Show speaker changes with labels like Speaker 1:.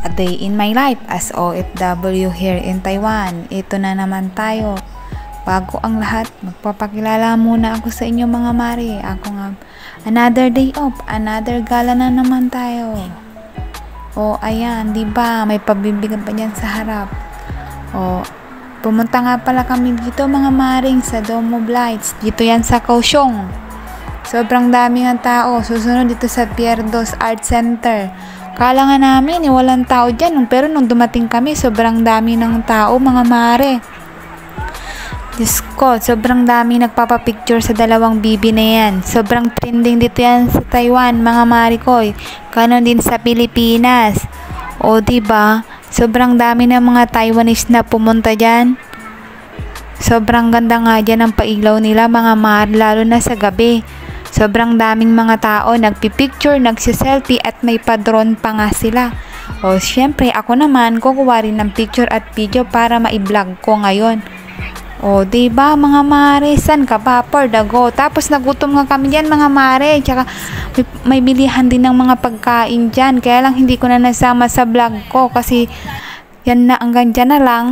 Speaker 1: A day in my life as OFW here in Taiwan. Ito na naman tayo. Bago ang lahat, magpapakilala muna ako sa inyo mga mare. Ako nga, another day off, another gala na naman tayo. O ayan, di ba? May pabibigan pa dyan sa harap. O, pumunta nga pala kami dito mga maring sa Dome of Lights. Dito yan sa Kaohsiung. Sobrang dami ng tao. Susunod dito sa Pierdo's Art Center. Kala nga namin, walang tao dyan. Pero nung dumating kami, sobrang dami ng tao, mga mare. Diyos ko, sobrang dami nagpapapicture sa dalawang bibi na yan. Sobrang trending dito yan sa Taiwan, mga mare ko. Ganon din sa Pilipinas. O, diba? Sobrang dami ng mga Taiwanese na pumunta dyan. Sobrang ganda nga dyan ang pailaw nila, mga mare, lalo na sa gabi. Sobrang daming mga tao, nagpipicture, nagsiselfie at may pa-drone pa nga sila. O syempre, ako naman, kukuha rin ng picture at video para ma-vlog ko ngayon. O diba mga mare, san ka pa? For the go. Tapos nagutom nga kami dyan mga mare. Tsaka may bilihan din ng mga pagkain dyan. Kaya lang hindi ko na nasama sa vlog ko kasi yan na, hanggang dyan na lang.